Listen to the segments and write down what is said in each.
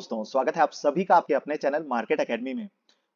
दोस्तों, स्वागत है आप सभी का आपके अपने चैनल मार्केट एकेडमी में।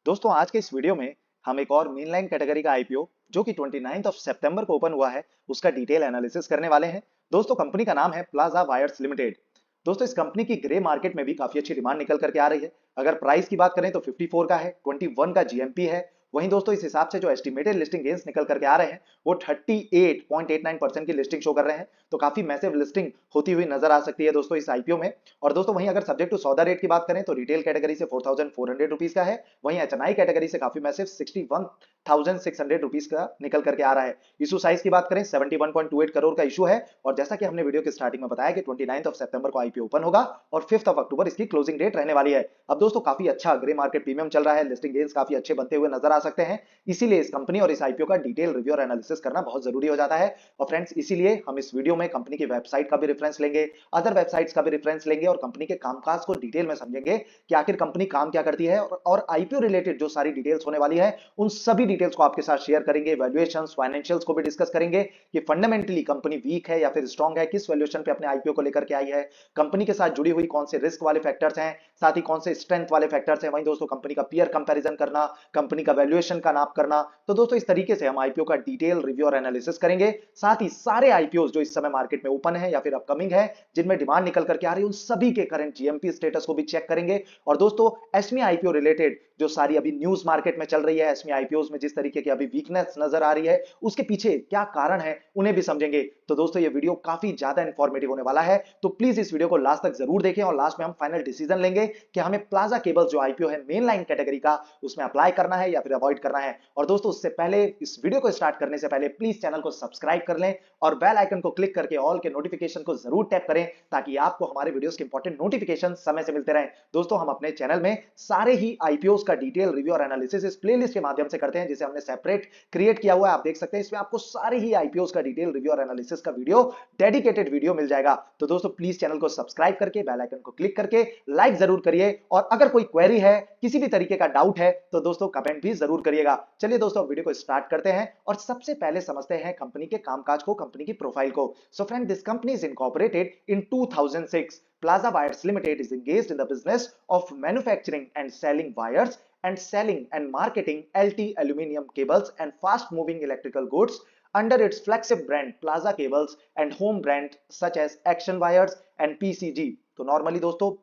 दोस्तों, आज के इस वीडियो में हम एक और मेनलाइन कैटेगरी का आईपीओ जो कि 29 सितंबर को ओपन हुआ है, उसका डिटेल एनालिसिस करने वाले हैं। दोस्तों, कंपनी का नाम है प्लाजा वायर्स लिमिटेड। दोस्तों, इस कंपनी की ग्रे मार्केट में भी काफी अच्छी डिमांड निकल करके आ रही है। अगर प्राइस की बात करें तो 54 का है, 21 का जीएमपी है। वहीं दोस्तों, इस हिसाब से जो एस्टिमेटेड लिस्टिंग गेन्स निकल करके आ रहे हैं वो 38.89% की लिस्टिंग शो कर रहे हैं। तो काफी मैसिव लिस्टिंग होती हुई नजर आ सकती है दोस्तों इस आईपीओ में। और दोस्तों, वहीं अगर सब्जेक्ट टू सौदा रेट की बात करें तो रिटेल कैटेगरी से 4400 रुपीज का है। वहीं एचएनआई कैटेगरी से काफी मैसिव 61,600 रुपीज का निकल करके आ रहा है। इशू साइज की बात करें 71.28 करोड़ का इशू है। और जैसा कि हमने वीडियो के स्टार्टिंग में बताया कि 29 सितंबर को आईपीओ ओपन होगा और 5 अक्टूबर इसकी क्लोजिंग डेट रहने वाली है। अब दोस्तों, काफी अच्छा ग्रे मार्केट प्रीमियम चल रहा है, लिस्टिंग गेन्स काफी अच्छे बनते हुए नजर आ सकते हैं। इसीलिए इस कंपनी और इस आईपीओ का डिटेल रिव्यू और एनालिसिस करना बहुत जरूरी हो जाता है। और फ्रेंड्स, इसीलिए हम इस वीडियो में कंपनी की वेबसाइट का भी रेफरेंस लेंगे, अदर वेबसाइट्स का भी रेफरेंस लेंगे और कंपनी के कामकाज को डिटेल में समझेंगे कि आखिर कंपनी काम क्या करती है। और आईपीओ रिलेटेड जो सारी डिटेल्स होने वाली है उन सभी डिटेल्स को आपके साथ शेयर करेंगे। वैल्यूएशंस, फाइनेंशियल्स को भी डिस्कस करेंगे कि फंडामेंटली कंपनी वीक है या फिर स्ट्रांग है, किस वैल्यूएशन पे अपने आईपीओ को लेकर के आई है, कंपनी के साथ जुड़ी हुई कौन से रिस्क वाले फैक्टर्स हैं, साथ ही कौन से स्ट्रेंथ वाले फैक्टर्स हैं। वहीं दोस्तों, कंपनी का पीयर कंपैरिजन करना, कंपनी का वैल्यूएशन का नाप करना। तो दोस्तों, इस तरीके से हम आईपीओ का डिटेल रिव्यू और एनालिसिस करेंगे। साथ ही सारे आईपीओ जो इस समय मार्केट में ओपन है या फिर अपकमिंग है, जिनमें डिमांड निकल करके आ रही है, उन सभी के करंट जीएमपी स्टेटस को भी चेक करेंगे। और दोस्तों, एसमी आईपीओ रिलेटेड जो सारी अभी न्यूज मार्केट में चल रही है, एसमी आईपीओ में जिस तरीके की अभी वीकनेस नजर आ रही है, उसके पीछे क्या कारण है उन्हें भी समझेंगे। तो दोस्तों, ये वीडियो काफी ज्यादा इंफॉर्मेटिव होने वाला है, तो प्लीज इस वीडियो को लास्ट तक जरूर देखें। और लास्ट में हम फाइनल डिसीजन लेंगे कि हमें प्लाजा केबल्स जो आईपीओ है मेन लाइन कैटेगरी का, उसमें अप्लाई करना है या फिर अवॉइड करना है। और दोस्तों, उससे पहले, इस वीडियो को स्टार्ट करने से पहले प्लीज चैनल को सब्सक्राइब कर लें और बेल आइकन को क्लिक करके ऑल के नोटिफिकेशन को जरूर टैप करें, ताकि आपको हमारे वीडियोस के इंपॉर्टेंट नोटिफिकेशन समय से मिलते रहें। दोस्तों, हम अपने चैनल में सारे ही आईपीओस का डिटेल रिव्यू और एनालिसिस इस प्लेलिस्ट के माध्यम से करते हैं, जिसे हमने सेपरेट क्रिएट किया हुआ है। आप देख सकते हैं इसमें आपको सारे ही आईपीओस का डिटेल रिव्यू और एनालिसिस का वीडियो, डेडिकेटेड वीडियो मिल जाएगा। तो दोस्तों, प्लीज चैनल को सब्सक्राइब करके बेल आइकन को क्लिक करके लाइक जरूर करिए। और अगर कोई क्वेरी है, किसी भी तरीके का डाउट है, तो दोस्तों कमेंट भी जरूर करिएगा। चलिए दोस्तों, वीडियो को स्टार्ट करते हैं और सबसे पहले समझते हैं कंपनी के कामकाज को, कंपनी की प्रोफाइल को। So friend, this company is incorporated in 2006. Plaza Wires Limited is engaged in the business of manufacturing and selling wires and selling and marketing LT aluminum cables and fast moving electrical goods under its flagship brand Plaza Cables and home brand such as Action Wires and PCG. तो normally दोस्तों,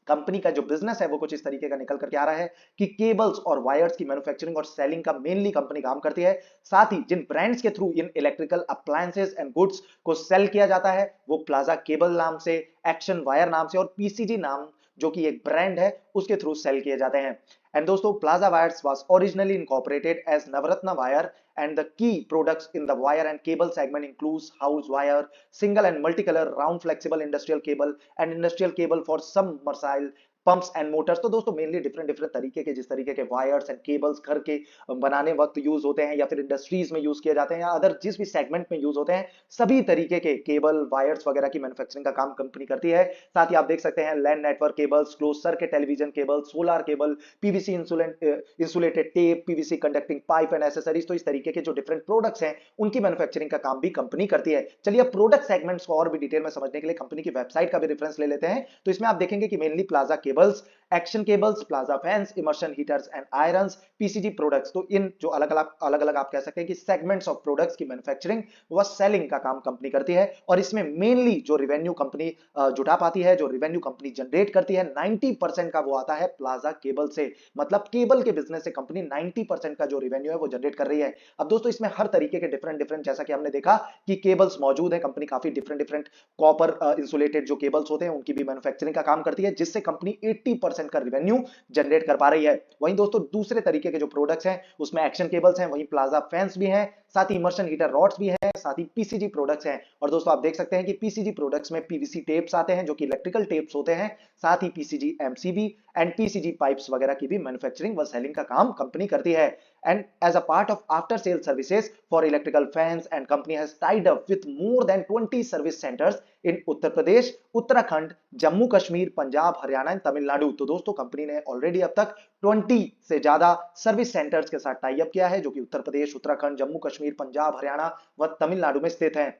company का जो business है वो कुछ इस तरीके का निकल करके आ रहा है कि केबल्स और वायर्स की मैन्युफैक्चरिंग और सेलिंग का मेनली कंपनी काम करती है। साथ ही जिन ब्रांड्स के through in electrical appliances and goods को सेल किया जाता है वो प्लाजा केबल नाम से, एक्शन वायर नाम से और पीसीजी नाम जो कि एक ब्रांड है उसके थ्रू सेल किए जाते हैं। एंड दोस्तों, Plaza wires was originally incorporated as Navratna wire and the key products in the wire and cable segment includes house wire, single and multicolor round flexible industrial cable and industrial cable for submersible pumps and Motors. तो दोस्तों, mainly different different तरीके के, जिस तरीके के wires and cables घर के बनाने वक्त यूज होते हैं या फिर इंडस्ट्रीज में यूज किए जाते हैं या अदर जिस भी सेगमेंट में यूज होते हैं, सभी तरीके के केबल वायर्स वगैरह की मैन्युफैक्चरिंग का काम कंपनी करती है। साथ ही आप देख सकते हैं LAN network cables, close circuit television cable, solar cable, PVC insulated tape, PVC conducting pipe and accessories. तो इस तरीके के जो डिफरेंट प्रोडक्ट्स हैं उनकी मैन्युफैक्चरिंग का काम भी कंपनी करती है। चलिए अब प्रोडक्ट सेगमेंट्स को और भी डिटेल में समझने के लिए कंपनी की वेबसाइट का भी रेफरेंस ले लेते हैं। तो इसमें आप देखेंगे कि mainly plaza cables, action cables, plaza fans, immersion heaters and irons, PCG products. तो इन जो अलग अलग आप कह सकते हैं कि सेगमेंट्स ऑफ प्रोडक्ट्स की मैन्युफैक्चरिंग व सेलिंग का काम कंपनी करती है। और इसमें मेनली जो रिवेन्यू कंपनी जुटा पाती है, जो रिवेन्यू कंपनी जनरेट करती है, 90% का वो आता है प्लाजा केबल से। मतलब केबल के बिजनेस से कंपनी 90% का जो रिवेन्यू है वो जनरेट कर रही है। अब दोस्तों, इसमें हर तरीके के डिफरेंट जैसा कि हमने देखा कि केबल्स मौजूद है, कंपनी काफी डिफरेंट कॉपर इंसुलेटेड जो केबल्स होते हैं उनकी भी मैन्युफैक्चरिंग का काम करती है, जिससे कंपनी 80% का रिवेन्यू जनरेट कर पा रही है। वहीं दोस्तों, दूसरे तरीके के जो प्रोडक्ट्स हैं उसमें एक्शन केबल्स हैं, वहीं प्लाजा फैंस भी हैं, साथ ही इमर्शन हीटर रॉड्स भी हैं, साथ ही पीसीजी प्रोडक्ट्स हैं। और दोस्तों, आप देख सकते हैं कि पीसीजी प्रोडक्ट्स में पीवीसी टेप्स आते हैं जो कि इलेक्ट्रिकल टेप्स होते हैं, साथ ही PCG MCB and PCG pipes वगैरह की भी मैन्युफैक्चरिंग व सेलिंग का काम कंपनी करती है। And as a part of after sales services for electrical fans, and company has tied up with more than 20 service centers in Uttar Pradesh, Uttarakhand, Jammu Kashmir, Punjab, Haryana and Tamil Nadu. तो दोस्तों, कंपनी ने ऑलरेडी अब तक 20 से ज्यादा सर्विस सेंटर्स के साथ टाई अप किया है, जो कि उत्तर प्रदेश, उत्तराखंड, जम्मू कश्मीर, पंजाब, हरियाणा व तमिलनाडु में स्थित हैं।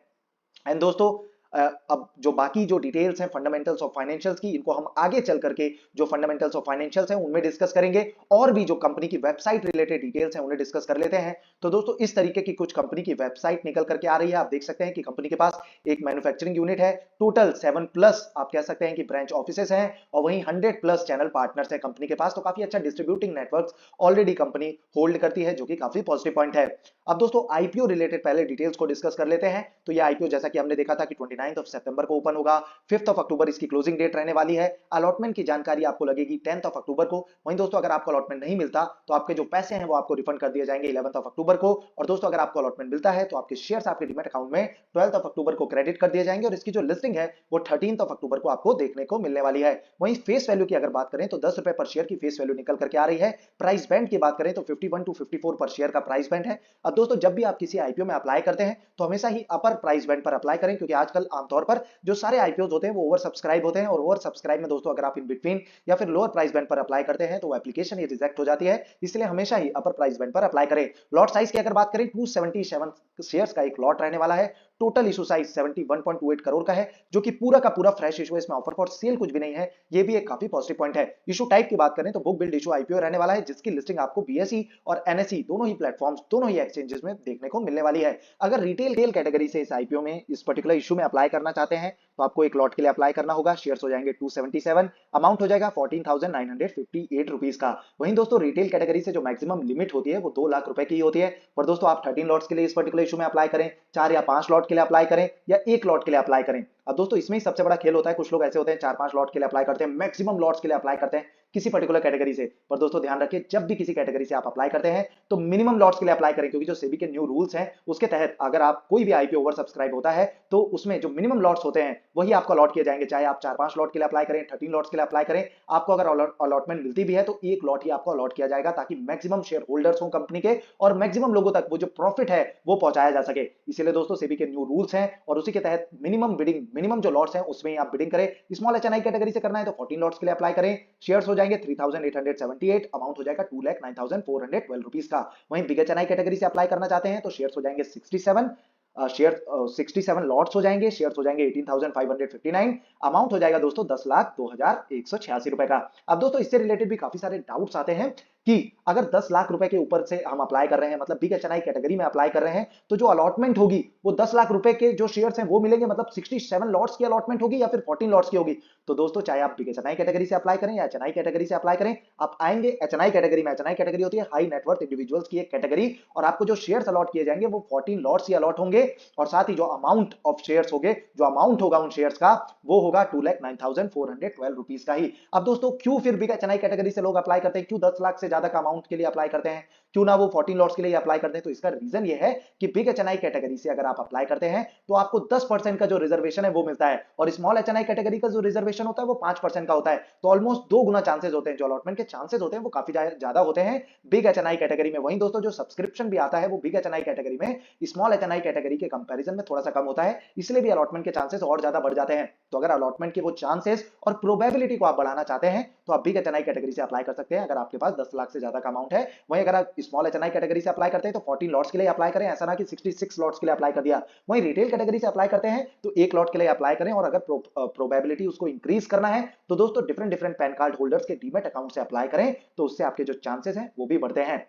एंड दोस्तों, अब जो बाकी जो डिटेल्स हैं फंडामेंटल्स ऑफ फाइनेंशियल्स की, इनको हम आगे चल करके जो फंडामेंटल्स ऑफ फाइनेंशियल्स हैं उनमें डिस्कस करेंगे, और भी जो कंपनी की वेबसाइट रिलेटेड डिटेल्स हैं उन्हें डिस्कस कर लेते हैं। तो दोस्तों इस तरीके की कुछ कंपनी की वेबसाइट निकल करके आ रही है। आप देख सकते हैं कि कंपनी के पास एक मैन्युफैक्चरिंग यूनिट है, टोटल 7 प्लस आप कह सकते हैं कि ब्रांच ऑफिसेस हैं, और वहीं 100 प्लस चैनल पार्टनर्स है कंपनी के पास। तो काफी अच्छा distributing network already company hold करती है, जो कि काफी पॉजिटिव पॉइंट है। अब दोस्तों आईपीओ रिलेटेड पहले डिटेल्स को डिस्कस कर लेते हैं। तो ये आईपीओ जैसा कि हमने देखा था कि 29 सितंबर को ओपन होगा, 5 अक्टूबर इसकी क्लोजिंग डेट रहने वाली है। अलॉटमेंट की जानकारी आपको लगेगी 10 अक्टूबर को। वहीं दोस्तों अगर आपको अलॉटमेंट नहीं मिलता तो आपके जो पैसे हैं वो आपको रिफंड कर दिए जाएंगे 11 अक्टूबर को। और दोस्तों अगर आपको अलॉटमेंट मिलता है तो आपके शेयर्स आपके डीमैट अकाउंट में 12 अक्टूबर को क्रेडिट कर दिए जाएंगे, और इसकी जो लिस्टिंग है वो 13 अक्टूबर को आपको देखने को मिलने वाली है। वहीं फेस वैल्यू की अगर बात करें तो 10 रुपए पर शेयर की फेस वैल्यू निकल करके आ रही है। प्राइस बैंड की बात करें तो 51 टू 54 पर शेयर का प्राइस बैंड है। अब दोस्तों जब भी आप किसी आईपीओ में अप्लाई करते हैं तो हमेशा ही अपर प्राइस बैंड पर अप्लाई करें, क्योंकि आजकल आमतौर पर जो सारे आईपीओ होते हैं वो ओवर सब्सक्राइब होते हैं, और ओवर सब्सक्राइब में दोस्तों अगर आप इन बिटवीन या फिर लोअर प्राइस बैंड पर अप्लाई करते हैं तो वो एप्लीकेशन ये रिजेक्ट हो जाती है। इसलिए हमेशा ही अपर प्राइस बैंड पर अप्लाई करें। लॉट साइज की अगर बात करें 277 शेयर्स का एक लॉट रहने वाला है। टोटल इशू साइज 71.28 करोड़ का है, जो कि पूरा का पूरा फ्रेश इशू है, इसमें ऑफर फॉर सेल कुछ भी नहीं है। ये भी एक काफी पॉजिटिव पॉइंट है। इशू टाइप की बात करें तो बुक बिल्ड इशू आईपीओ रहने वाला है, जिसकी लिस्टिंग आपको बीएसई और एनएसई दोनों ही प्लेटफॉर्म्स, दोनों ही एक्सचेंजेस में देखने को मिलने वाली है। अगर रिटेल कैटेगरी से इस आईपीओ में इस पर्टिकुलर इशू में अप्लाई करना चाहते हैं तो आपको एक लॉट के लिए अप्लाई करना होगा। शेयर्स हो जाएंगे 277, अमाउंट हो जाएगा 14,958 रुपीज का। वहीं दोस्तों रिटेल कैटेगरी से जो मैक्सिमम लिमिट होती है वो 2 लाख रुपए की होती है। पर दोस्तों आप 13 लॉट्स के लिए इस पर्टिकुलर इशू में अप्लाई करें, 4 या 5 लॉट के लिए अप्लाई करें, या 1 लॉट के लिए अप्लाई करें। अब दोस्तों इसमें ही सबसे बड़ा खेल होता है। कुछ लोग ऐसे होते हैं 4-5 लॉट के लिए अप्लाई करते हैं, मैक्सिमम लॉट्स के लिए अप्लाई करते हैं किसी पर्टिकुलर कैटेगरी से। पर दोस्तों ध्यान रखिए, जब भी किसी कैटेगरी से आप अप्लाई करते हैं तो मिनिमम लॉट्स के लिए अप्लाई करें, क्योंकि जो सेबी के न्यू रूल्स हैं उसके तहत अगर आप कोई भी आईपीओ ओवर सब्सक्राइब होता है तो उसमें जो मिनिमम लॉट्स होते हैं वही आपको अलॉट किए जाएंगे। चाहे आप 4-5 लॉट के लिए अप्लाई करें, 13 लॉट्स के लिए अप्लाई करें, आपको अगर अलॉटमेंट मिलती भी है तो 1 लॉट ही आपको अलॉट किया जाएगा, ताकि मैक्सिमम शेयर होल्डर्स हो कंपनी के और मैक्सिमम लोगों तक वो जो प्रॉफिट है वो पहुंचाया जा सके। इसीलिए दोस्तों सेबी के न्यू रूल्स हैं और उसी के तहत मिनिमम जो लॉट्स हैं उसमें ही आप बिडिंग करें। स्मॉल एचएनआई कैटेगरी से करना है तो 14 लॉट्स के लिए अप्लाई करें। शेयर्स हो जाएंगे 3,878, अमाउंट हो जाएगा 2,09,412 रुपीज का। वहीं बिग एचएनआई कैटेगरी से अप्लाई करना चाहते हैं तो शेयर्स हो जाएंगे 67, शेयर 67 लॉट्स हो जाएंगे। शेयर्स हो जाएंगे 18,559, अमाउंट हो जाएगा दोस्तों 10,02,186 रुपए का। अब दोस्तों इससे रिलेटेड भी काफी सारे डाउट्स आते हैं कि अगर 10 लाख रुपए के ऊपर से हम अप्लाई कर रहे हैं, मतलब बिग एचएनआई कैटेगरी में अप्लाई कर रहे हैं, तो जो अलॉटमेंट होगी वो 10 लाख रुपए के जो शेयर्स हैं वो मिलेंगे, मतलब 67 लॉट्स की अलॉटमेंट होगी या फिर 14 लॉट्स की होगी। तो दोस्तों चाहे आप बिग एचएनआई कैटेगरी से अप्लाई करें या एचएनआई कैटेगरी से अप्लाई करें, आप आएंगे एचएनआई कैटेगरी में। एचएनआई कैटेगरी होती है हाई नेटवर्थ इंडिविजुअल्स की एक कैटेगरी, और आपको जो शेयर्स अलॉट किए जाएंगे वो 14 लॉट्स ही अलॉट होंगे, और साथ ही जो अमाउंट ऑफ शेयर्स होंगे, जो अमाउंट होगा उन शेयर्स का वो होगा 2,09,412 रुपीज का ही। अब दोस्तों क्यों फिर बिग एचएनआई कैटेगरी से लोग अप्लाई करते हैं, क्यों 10 लाख से ज्यादा का अमाउंट के लिए अप्लाई करते हैं, क्यों ना वो 14 लॉट्स के लिए अप्लाई करते हैं? तो इसका रीजन ये है कि बिग एचएनआई कैटेगरी से अगर आप अप्लाई करते हैं तो आपको 10% का जो रिजर्वेशन है वो मिलता है, और स्मॉल एचएनआई कैटेगरी का जो रिजर्वेशन होता है वो 5% का होता है। तो ऑलमोस्ट 2 गुना चांसेस होते हैं, जो अलॉटमेंट के चांसेस होते हैं वो काफी ज्यादा होते हैं बिग एचएनआई कैटेगरी में। वहीं दोस्तों जो सब्सक्रिप्शन भी आता है वो बिग एचएनआई कैटेगरी में स्मॉल एचएनआई कैटेगरी के कंपैरिजन में थोड़ा सा कम होता है, इसलिए भी अलॉटमेंट के चांसेस और ज्यादा बढ़ जाते हैं। तो अगर अलॉटमेंट के वो चांसेस और प्रोबेबिलिटी को आप बढ़ाना चाहते हैं तो आप बिग एचएनआई कैटेगरी से अप्लाई कर सकते हैं, अगर आपके पास 10 लाख से ज्यादा का अमाउंट है। वहीं अगर आप स्मॉल एचएनआई कैटेगरी से अप्लाई करते हैं तो 14 लॉट्स के लिए अप्लाई करें, ऐसा ना कि 66 लॉट्स के लिए अप्लाई कर दिया। वहीं रिटेल कैटेगरी से अप्लाई करते हैं तो 1 लॉट के लिए अप्लाई करें, और अगर प्रोबेबिलिटी उसको इंक्रीज करना है तो दोस्तों डिफरेंट पैन कार्ड होल्डर्स के डीमैट अकाउंट से अप्लाई करें, तो उससे आपके जो चांसेस हैं वो भी बढ़ते हैं।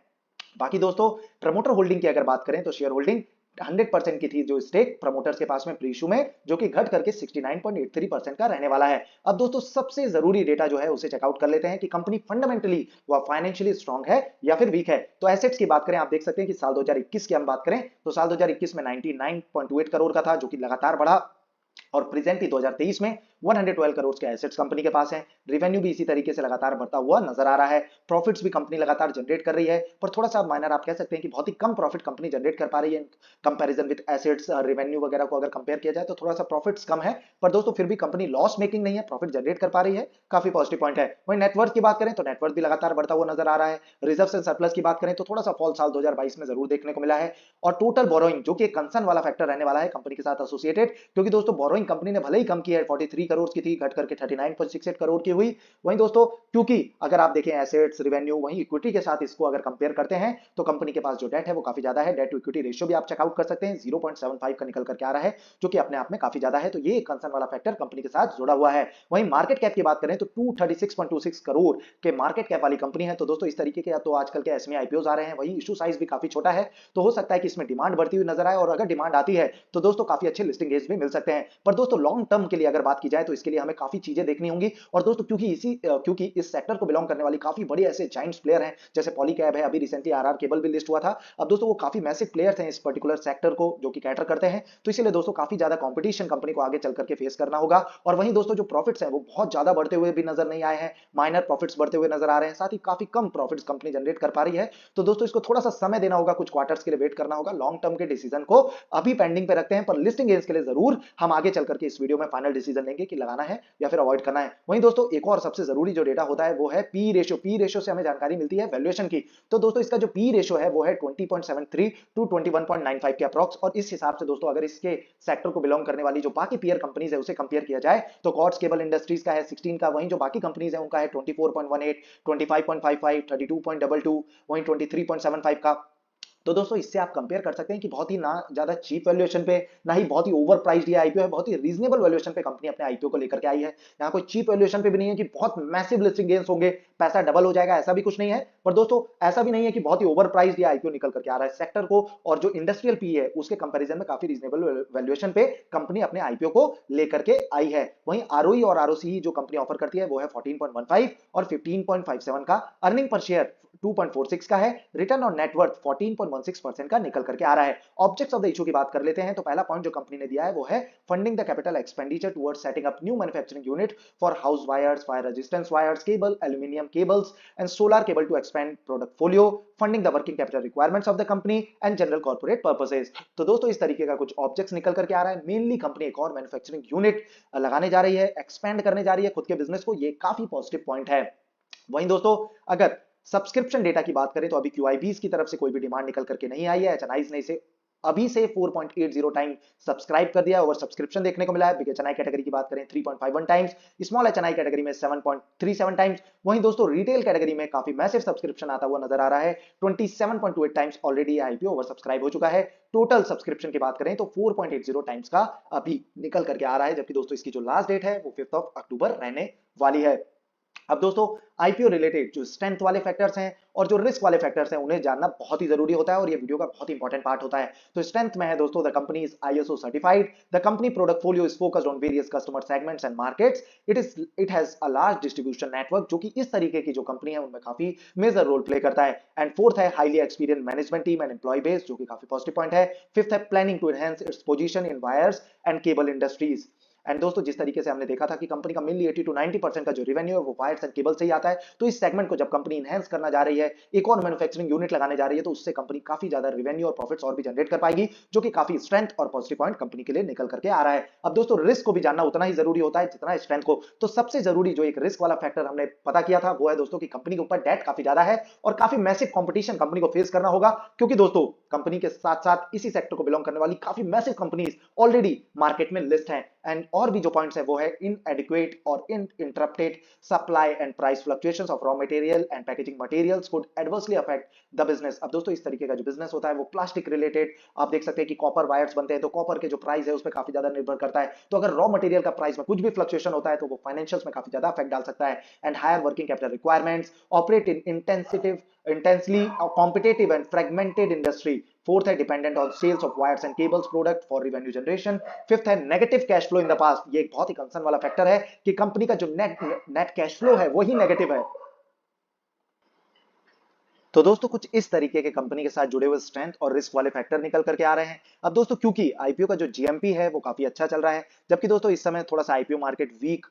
बाकी दोस्तों प्रमोटर होल्डिंग की अगर बात करें तो शेयर होल्डिंग 100% की थी जो स्टेक प्रमोटर्स के पास में प्री इशू में, जो कि घट करके 69.83% का रहने वाला है। अब दोस्तों सबसे जरूरी डेटा जो है उसे चेकआउट कर लेते हैं कि कंपनी फंडामेंटली व फाइनेंशियली स्ट्रांग है या फिर वीक है। तो एसेट्स की बात करें, आप देख सकते हैं कि साल 2021 की हम बात करें तो साल 2021 में 99.28 करोड़ का था, जो कि लगातार बढ़ा, और प्रेजेंटली 2023 में 112 करोड़ के एसेट्स कंपनी के पास हैं। रेवेन्यू भी इसी तरीके से लगातार बढ़ता हुआ नजर आ रहा है। प्रॉफिट्स भी कंपनी लगातार जनरेट कर रही है, पर थोड़ा सा माइनर आप कह सकते हैं कि बहुत ही कम प्रॉफिट कंपनी जनरेट कर पा रही है कंपैरिजन विद एसेट्स। रेवेन्यू वगैरह को अगर कंपेयर किया जाए तो थोड़ा सा प्रॉफिट्स कम है, पर दोस्तों फिर भी कंपनी लॉस मेकिंग नहीं है, प्रॉफिट जनरेट कर पा रही है, काफी पॉजिटिव पॉइंट है। वहीं नेटवर्थ की बात करें तो नेटवर्थ भी लगातार बढ़ता हुआ नजर आ रहा है। रिजर्व्स एंड सरप्लस की बात करें तो थोड़ा सा फॉल साल 2022 में जरूर देखने को मिला है। और टोटल बोरोइंग, जो कि एक कंसर्न वाला फैक्टर रहने वाला है कंपनी के साथ एसोसिएटेड, क्योंकि दोस्तों बोरोइंग कंपनी ने भले ही कम की है 43 करोड़ की थी, घट करके 39.68 करोड़ की हुई। वहीं दोस्तों क्योंकि अगर आप देखें एसेट्स, रेवेन्यू, वहीं इक्विटी के साथ इसको अगर कंपेयर करते हैं तो कंपनी के पास जो डेट है वो काफी ज्यादा है। डेट टू इक्विटी रेशियो भी आप चेकआउट कर सकते हैं, 0.75 का निकल करके आ रहा है, जो कि अपने आप में काफी ज्यादा है। तो ये कंसर्न वाला फैक्टर कंपनी के साथ जुड़ा हुआ है। वहीं मार्केट कैप की बात करें तो 236.26 करोड़ के मार्केट कैप वाली कंपनी है। तो दोस्तों इस तरीके के तो आजकल के एसएमई आईपीओज आ रहे हैं, वही इशू साइज भी काफी छोटा है, तो हो सकता है कि इसमें डिमांड बढ़ती हुई नजर आए, और अगर डिमांड आती है तो दोस्तों काफी अच्छे लिस्टिंग गेज भी मिल सकते हैं। पर दोस्तों लॉन्ग टर्म के लिए अगर बात की जाए तो इसके लिए हमें काफी चीजें देखनी होंगी। और दोस्तों क्योंकि इस सेक्टर को बिलोंग करने वाली काफी बड़ी ऐसे जाइंट्स प्लेयर हैं, जैसे पॉलीकैब है, अभी रिसेंटली आरआर केबल भी लिस्ट हुआ था। अब दोस्तों वो काफी मैसिव प्लेयर्स हैं इस पर्टिकुलर सेक्टर को जो कि कैटर करते हैं, तो इसीलिए दोस्तों काफी ज्यादा कंपटीशन कंपनी को आगे चल करके फेस करना होगा। और वहीं दोस्तों जो प्रॉफिट्स हैं वो बहुत ज्यादा बढ़ते हुए भी नजर नहीं आए हैं, माइनर प्रॉफिट्स बढ़ते हुए नजर आ रहे हैं, साथ ही काफी कम प्रॉफिट्स कंपनी जनरेट कर पा रही है। तो दोस्तों इसको थोड़ा सा समय देना होगा, कुछ क्वार्टर्स के लिए वेट करना होगा। लॉन्ग टर्म के डिसीजन को अभी पेंडिंग पे रखते हैं, पर लिस्टिंग गेन्स के लिए जरूर हम आगे चल करके इस वीडियो में फाइनल डिसीजन लेंगे कि लगाना है या फिर अवॉइड करना है। वहीं दोस्तों एक और सबसे जरूरी जो डेटा होता है वो है पी रेशियो। पी रेशियो से हमें जानकारी मिलती है वैल्यूएशन की। तो दोस्तों इसका जो पी रेशियो है वो है 20.73 टू 21.95 के अप्रॉक्स, और इस हिसाब से दोस्तों अगर इसके सेक्टर को बिलोंग करने वाली जो बाकी पीयर कंपनीज है उसे कंपेयर किया जाए तो कॉर्ड्स केबल इंडस्ट्रीज का है 16 का, वहीं जो बाकी कंपनीज है उनका है 24.18, 25.55, 32.22, वहीं 23.75 का। तो दोस्तों इससे आप कंपेयर कर सकते हैं कि बहुत ही ना ज्यादा चीप वैल्यूएशन पे, ना ही बहुत ही ओवर प्राइस्ड ये आईपीओ है, बहुत ही रीजनेबल वैल्यूएशन पे कंपनी अपने आईपीओ को लेकर के आई है। यहाँ कोई चीप वैल्यूएशन पे भी नहीं है कि बहुत मैसिव लिस्टिंग गेन्स होंगे, पैसा डबल हो जाएगा, ऐसा भी कुछ नहीं है। पर दोस्तों ऐसा भी नहीं है कि बहुत ही ओवर प्राइस्ड ये आईपीओ निकल करके आ रहा है। सेक्टर को और जो इंडस्ट्रियल पी है उसके कंपेरिजन में काफी रीजनेबल वैल्यूएशन पे कंपनी अपने आईपीओ को लेकर के आई है। वहीं आरओई और आरओसी जो कंपनी ऑफर करती है वो है 14.15 और 15.57 का, अर्निंग पर शेयर 2.46 का है, रिटर्न ऑन नेटवर्थ 14.16% का निकल करके आ रहा है। ऑब्जेक्ट्स ऑफ द इशू की बात कर लेते हैं तो पहला पॉइंट जो कंपनी ने दिया है वो है funding the capital expenditure towards setting up new manufacturing unit for house wires, fire resistance wires, cable, aluminium cables and solar cable to expand product folio, funding the working capital requirements of the company and general corporate purposes. तो दोस्तों इस तरीके का कुछ objects निकल करके आ रहा है। मेनली कंपनी एक और मैन्युफैक्चरिंग यूनिट लगाने जा रही है, एक्सपेंड करने जा रही है खुद के बिजनेस को, ये काफी पॉजिटिव पॉइंट है। वहीं दोस्तों अगर सब्सक्रिप्शन डेटा की बात करें तो अभी क्यूआईबीज की तरफ से कोई भी डिमांड निकल करके नहीं आई है। एचएनआईज ने इसे अभी से 4.80 टाइम सब्सक्राइब कर दिया, और सब्सक्रिप्शन देखने को मिला है। बिग एचएनआई कैटेगरी की बात करें 3.51 टाइम्स, स्मॉल एचएनआई कैटेगरी में 7.37 टाइम्स। वहीं दोस्तों रिटेल कैटेगरी में काफी मैसिव सब्सक्रिप्शन आता हुआ नजर आ रहा है, 27.28 times already IPO over subscribe हो चुका है। टोटल सब्सक्रिप्शन की बात करें तो 4.80 टाइम्स का अभी निकल करके आ रहा है, जबकि दोस्तों इसकी जो लास्ट डेट है वो 5 अक्टूबर रहने वाली है। अब दोस्तों आईपीओ रिलेटेड जो स्ट्रेंथ वाले फैक्टर्स हैं और जो रिस्क वाले फैक्टर्स हैं उन्हें जानना बहुत ही जरूरी होता है, और ये वीडियो का बहुत ही इंपॉर्टेंट पार्ट होता है। तो स्ट्रेंथ में है दोस्तों the company is ISO certified, the company product folio is focused on various customer segments and markets, it has a large distribution network, जो कि इस तरीके की जो कंपनी है उनमें काफी मेजर रोल प्ले करता है। एंड फोर्थ है highly experience management team and employ base, जो कि काफी पॉजिटिव पॉइंट है। फिफ्थ है planning to enhance its position in wires and cable industries. And दोस्तों जिस तरीके से हमने देखा था कि कंपनी का मेनली 80 to 90% का जो रेवेन्यू है वो वायर्स एंड केबल से ही आता है, तो इस सेगमेंट को जब कंपनी इनहेंस करना जा रही है, एक और मैन्युफैक्चरिंग यूनिट लगाने जा रही है, तो उससे कंपनी काफी ज्यादा रेवेन्यू और प्रॉफिट्स और भी जनरेट कर पाएगी, जो कि काफी स्ट्रेंथ और पॉजिटिव पॉइंट कंपनी के लिए निकल करके आ रहा है। अब दोस्तों रिस्क को भी जानना उतना ही जरूरी होता है जितना स्ट्रेंथ को। तो सबसे जरूरी जो एक रिस्क वाला फैक्टर हमने पता किया था वो है दोस्तों की कंपनी के ऊपर डेट काफी ज्यादा है और काफी मैसिव कंपटीशन कंपनी को फेस करना होगा, क्योंकि दोस्तों कंपनी के साथ साथ इसी सेक्टर को बिलोंग करने वाली काफी मैसिव कंपनीज ऑलरेडी मार्केट में लिस्ट हैं। एंड और भी जो पॉइंट्स है वो है इनएडिक्वेट और uninterrupted supply and price fluctuations of raw material and packaging materials could adversely affect the business. अब दोस्तों इस तरीके का जो बिजनेस होता है वो प्लास्टिक रिलेटेड, आप देख सकते हैं कि कॉपर वायर्स बनते हैं, तो कॉपर के जो प्राइस है उस पर काफी ज्यादा निर्भर करता है। तो अगर रॉ मटेरियल का प्राइस में कुछ भी फ्लक्चुएशन होता है तो वो फाइनेंशियल्स में काफी ज्यादा अफेक्ट डाल सकता है। And higher working capital requirements, operate in intensely competitive and fragmented industry. Fourth है dependent on sales of wires and cables product for revenue generation. Fifth है negative cash flow in the past. ये एक बहुत ही concern वाला factor है कि company का जो नेट कैश फ्लो है वही नेगेटिव है। तो दोस्तों कुछ इस तरीके के कंपनी के साथ जुड़े हुए स्ट्रेंथ और रिस्क वाले फैक्टर निकल करके आ रहे हैं। अब दोस्तों क्योंकि आईपीओ का जो जीएमपी है वो काफी अच्छा चल रहा है, जबकि दोस्तों इस समय थोड़ा सा आईपीओ मार्केट वीक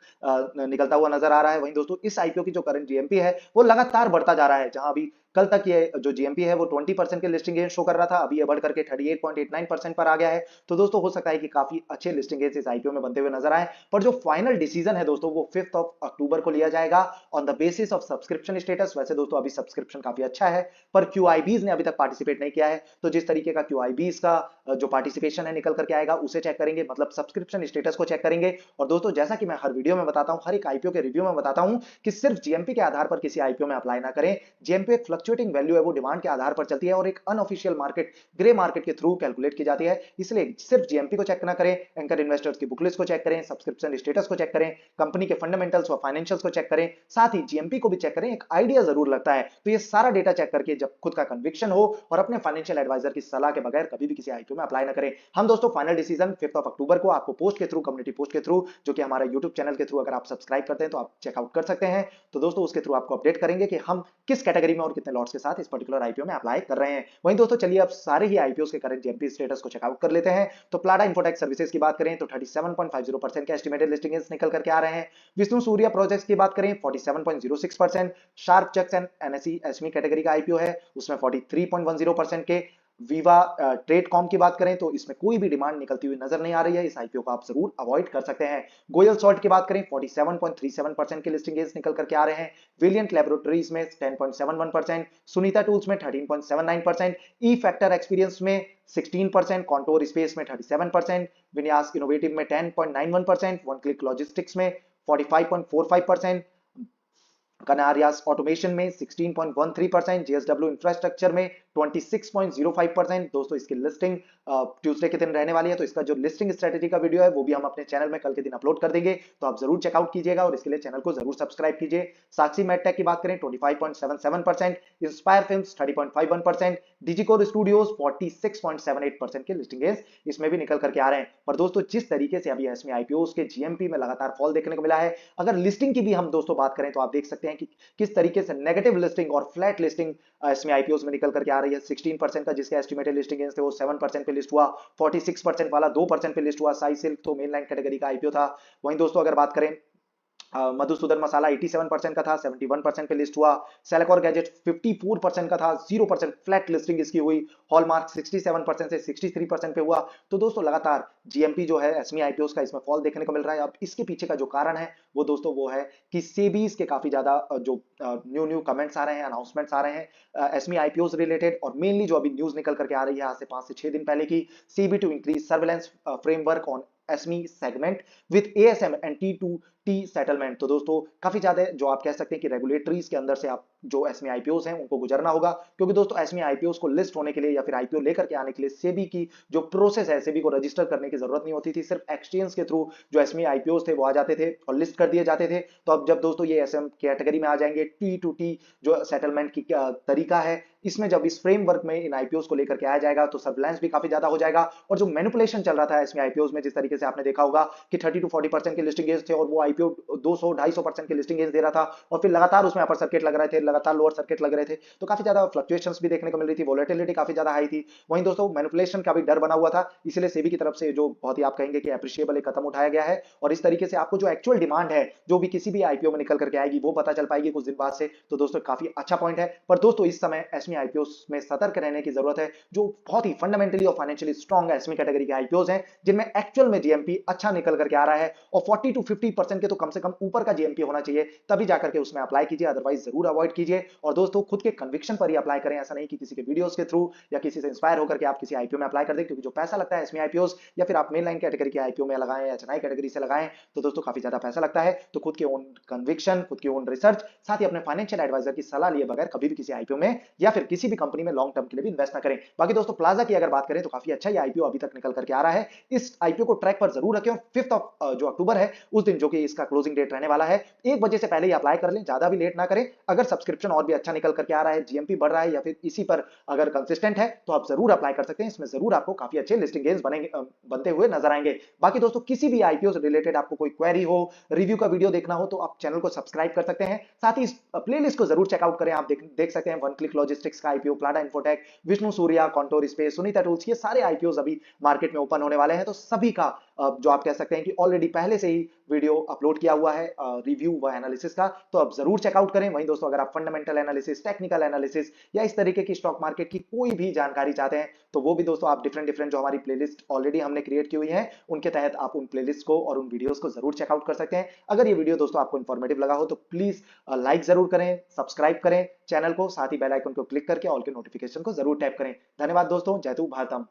निकलता हुआ नजर आ रहा है। वहीं दोस्तों इस आईपीओ की जो करंट जीएमपी है वो लगातार बढ़ता जा रहा है, जहां अभी कल तक ये जो जीएमपी है वो 20% के लिस्टिंग गेन शो कर रहा था, अभी ये बढ़ करके 38.89% पर आ गया है। तो दोस्तों हो सकता है कि काफी अच्छे लिस्टिंग गेन इस आईपीओ में बनते हुए नजर आए, पर जो फाइनल डिसीजन है दोस्तों वो 5 अक्टूबर को लिया जाएगा on the basis of subscription status. वैसे दोस्तों अभी सब्सक्रिप्शन काफी अच्छा है, पर क्यूआईबीज ने अभी तक पार्टिसिपेट नहीं किया है, तो जिस तरीके का क्यूआईबीज का जो पार्टिसिपेशन है निकल करके आएगा उसे चेक करेंगे, मतलब सब्सक्रिप्शन स्टेटस को चेक करेंगे। और दोस्तों जैसा कि मैं हर वीडियो में बताता हूं, हर एक आईपीओ के रिव्यू में बताता हूं कि सिर्फ जीएमपी के आधार पर किसी आईपीओ में अप्लाई ना करें। जीएमपी एक फ्लक्चुएटिंग वैल्यू है, वो डिमांड के आधार पर चलती है और एक अनऑफिशियल मार्केट, ग्रे मार्केट के थ्रू कैलकुलेट की जाती है, इसलिए सिर्फ जीएमपी को चेक ना करें, एंकर इन्वेस्टर्स की बुकलिस्ट को चेक करें, सब्सक्रिप्शन स्टेटस को चेक करें, कंपनी के फंडामेंटल्स व फाइनेंशियल्स को चेक करें, साथ ही जीएमपी को भी चेक करें, एक आइडिया जरूर लगता है। तो ये सारा डेटा चेक करके जब खुद का कन्विक्शन हो और अपने फाइनेंशियल एडवाइजर की सलाह के बगैर कभी भी किसी आईपीओ में अप्लाई ना करें। हम दोस्तों फाइनल डिसीजन 5 अक्टूबर को आपको पोस्ट के थ्रू, कम्युनिटी पोस्ट के थ्रू, जो कि हमारा यूट्यूब चैनल के थ्रू अगर आप सब्सक्राइब करते हैं तो आप चेकआउट कर सकते हैं, तो दोस्तों उसके थ्रू आपको अपडेट करेंगे कि हम किस कैटेगरी में और कितने लॉट्स के साथ इस पर्टिकुलर आईपीओ में अप्लाई कर रहे हैं। वहीं दोस्तों चलिए अब सारे ही आईपीओ के करंट जीएमपी स्टेटस को चेकआउट कर लेते हैं। तो प्लाडा इंफोटेक सर्विसेज की बात करें तो 37.50% के एस्टिमेटेड लिस्टिंग्स निकल करके आ रहे हैं। विष्णु सूर्या प्रोजेक्ट्स की बात करें 47.06%। शार्प चक्स एंड एनएसई एसमी कैटेगरी का आईपीओ है उसमें 43.10% के। वीवा ट्रेड कॉम की बात करें तो इसमें कोई भी डिमांड निकलती हुई नजर नहीं आ रही है, इस आईपीओ को आप जरूर अवॉइड कर सकते हैं। गोयल सॉल्ट की बात करें 47.37% के लिस्टिंग गेंस निकल करके आ रहे हैं। वेलिएंट लैबोरेटरीज में 10.71%, सुनीता टूल्स में 13.79%, ई फैक्टर एक्सपीरियंस में 16%, कॉन्टोर स्पेस में 37%, विन्यास इनोवेटिव में 10.91%, वन क्लिक लॉजिस्टिक्स में 45.45%, कनारियास ऑटोमेशन में 16.13%, जेएसडब्ल्यू इंफ्रास्ट्रक्चर में 26.05%। दोस्तों इसकी लिस्टिंग ट्यूसडे के दिन रहने वाली है, तो इसका जो लिस्टिंग स्ट्रेटेजी का वीडियो है वो भी हम अपने चैनल में कल के दिन अपलोड कर देंगे, तो आप जरूर चेकआउट कीजिएगा और इसके लिए चैनल को जरूर सब्सक्राइब कीजिए। साक्षी मेडटेक की बात करें 25.77%, इंस्पायर फिल्म्स 30.51%, डिजिकोर स्टूडियोज 46.78% के लिस्टिंग गेंस इसमें भी निकल करके आ रहे हैं। पर दोस्तों जिस तरीके से अभी एसमी आईपीओस के जीएमपी में लगातार फॉल देखने को मिला है, अगर लिस्टिंग की भी हम दोस्तों बात करें तो आप देख सकते हैं कि किस तरीके से नेगेटिव लिस्टिंग और फ्लैट लिस्टिंग इसमें आईपीओस में निकल करके आ रही है। 16% का जिसके एस्टिमेटेड लिस्टिंग गेंस थे वो 7% पे लिस्ट हुआ, 46% वाला 2% पे लिस्ट हुआ। साई सिल्क तो मेनलाइन कैटेगरी का आईपीओ था। वहीं दोस्तों अगर बात करें मधुसूदन मसाला 87% का था, 71% पे लिस्ट हुआ। सेलेकॉर गैजेट 54% का था, 0% फ्लैट लिस्टिंग इसकी हुई। हॉलमार्क 67% से 63% पे हुआ। तो दोस्तों लगातार जीएमपी जो है एसमी आईपीओस का इसमें फॉल देखने को मिल रहा है। अब इसके पीछे का जो कारण है वो दोस्तों वो है कि सेबीज के काफी ज्यादा जो न्यू कमेंट्स आ रहे हैं, अनाउंसमेंट्स आ रहे हैं एसमी आईपीओस रिलेटेड, और मेनली जो अभी न्यूज निकल करके आ रही है आज से 5 से 6 दिन पहले की, SEBI to increase surveillance framework on SME segment with ASM and T2T settlement. तो दोस्तों काफी ज्यादा जो आप कह सकते हैं कि रेगुलेटरीज के अंदर से आप जो एसमी आईपीओस हैं उनको गुजरना होगा, क्योंकि दोस्तों एसमी आईपीओस को लिस्ट होने के लिए या फिर आईपीओ लेकर के आने के लिए सेबी की जो प्रोसेस है, सेबी को रजिस्टर करने की जरूरत नहीं होती थी, सिर्फ एक्सचेंज के थ्रू जो एसमी आईपीओस थे वो आ जाते थे और लिस्ट कर दिए जाते थे। तो अब जब दोस्तों ये एसएम कैटेगरी में आ जाएंगे, T2T जो सेटलमेंट की तरीका है, इसमें जब इस फ्रेमवर्क में इन आईपीओस को लेकर के आया जाएगा तो सर्विलांस भी काफी ज्यादा हो जाएगा। और जो मैनिपुलेशन चल रहा था एसमी आईपीओस में, जिस तरीके से आपने देखा होगा कि 30 to 40% के लिस्टिंग गेंस थे और वो आईपीओ 200-250% के लिस्टिंग गेंस दे रहा था, और फिर लगातार उसमें अपर सर्किट लग रहे थे, लगातार लोअर सर्किट लग रहे थे, तो काफी ज्यादा फ्लक्चुएशंस भी देखने को मिल रही थी, वोलेटिलिटी काफी ज्यादा हाई थी। वहीं दोस्तों मैनिपुलेशन का भी डर बना हुआ था, इसलिए सेबी की तरफ से जो बहुत ही आप कहेंगे कि एप्रिशिएबल एक कदम उठाया गया है, और इस तरीके से आपको जो एक्चुअल डिमांड है जो भी किसी भी आईपीओ में निकल करके आएगी वो पता चल पाएगी कुछ दिन बाद से। तो दोस्तों काफी अच्छा पॉइंट है। पर दोस्तों इस समय एसमी आईपीओस में सतर्क रहने की जरूरत है, जो बहुत ही फंडामेंटली और फाइनेंशियली स्ट्रॉन्ग एसमी कैटेगरी के आईपीओस हैं जिनमें एक्चुअल में जीएमपी अच्छा निकल करके आ रहा है, और 40 to 50% के तो कम से कम ऊपर का जीएमपी होना चाहिए, तभी जाकर के उसमें अप्लाई कीजिए, अदरवाइज जरूर अवॉइड कीजिए। और दोस्तों खुद के कन्विक्शन पर ही अप्लाई करें, ऐसा नहीं कि किसी के वीडियोस के थ्रू या किसी से इंस्पायर होकर के आप किसी आईपीओ में अप्लाई कर दें, क्योंकि जो पैसा लगता है एसमी आईपीओस या फिर आप मेन लाइन कैटेगरी के आईपीओ में लगाएं या चेन्नई कैटेगरी से लगाएं तो दोस्तों काफी ज्यादा पैसा लगता है। तो खुद के ओन कन्विक्शन, खुद की ओन रिसर्च, साथ ही अपने फाइनेंशियल एडवाइजर की सलाह लिए बगैर कभी भी किसी आईपीओ में या फिर किसी भी कंपनी में लॉन्ग टर्म के लिए भी इन्वेस्ट ना करें। बाकी दोस्तों प्लाजा की अगर बात करें तो काफी अच्छा ये आईपीओ अभी तक निकल करके आ रहा है, इस आईपीओ को ट्रैक पर जरूर रखें, और 5 जो अक्टूबर है उस दिन जो कि इसका क्लोजिंग डेट रहने वाला है 1 बजे से पहले ही अप्लाई कर लें, ज्यादा भी लेट ना करें। अगर सब्सक्रिप्शन और भी अच्छा निकल करके आ रहा है, जीएमपी बढ़ रहा है या फिर इसी पर अगर कंसिस्टेंट है तो आप जरूर अप्लाई कर सकते हैं, इसमें जरूर आपको काफी अच्छे लिस्टिंग गेन्स बनेंगे, बनते हुए नजर आएंगे। बाकी दोस्तों किसी भी आईपीओ से रिलेटेड आपको कोई क्वेरी हो, रिव्यू का वीडियो देखना हो तो आप चैनल को सब्सक्राइब कर सकते हैं, साथ ही इस प्लेलिस्ट को जरूर चेकआउट करें। आप देख सकते हैं वन क्लिक लॉजिस्टिक्स का IPO, Plada infotech, Vishnu Surya, Kontor space, Sunita tools, ये सारे आईपीओ अभी मार्केट में ओपन होने वाले हैं, तो सभी का जो आप कह सकते हैं कि ऑलरेडी पहले से ही वीडियो अपलोड किया हुआ है रिव्यू व एनालिसिस का, तो आप जरूर चेकआउट करें। वहीं दोस्तों अगर आप फंडामेंटल एनालिसिस, टेक्निकल एनालिसिस या इस तरीके की स्टॉक मार्केट की कोई भी जानकारी चाहते हैं तो वो भी दोस्तों आप डिफरेंट डिफरेंट जो हमारी प्लेलिस्ट ऑलरेडी हमने क्रिएट की हुई है उनके तहत आप उन प्लेलिस्ट को और उन वीडियोस को जरूर चेकआउट कर सकते हैं। अगर ये वीडियो दोस्तों आपको इन्फॉर्मेटिव लगा हो तो प्लीज लाइक जरूर करें, सब्सक्राइब करें चैनल को, साथ ही बेल आइकन को क्लिक करके ऑल के नोटिफिकेशन को जरूर टैप करें। धन्यवाद दोस्तों, जय हिंद भारतम।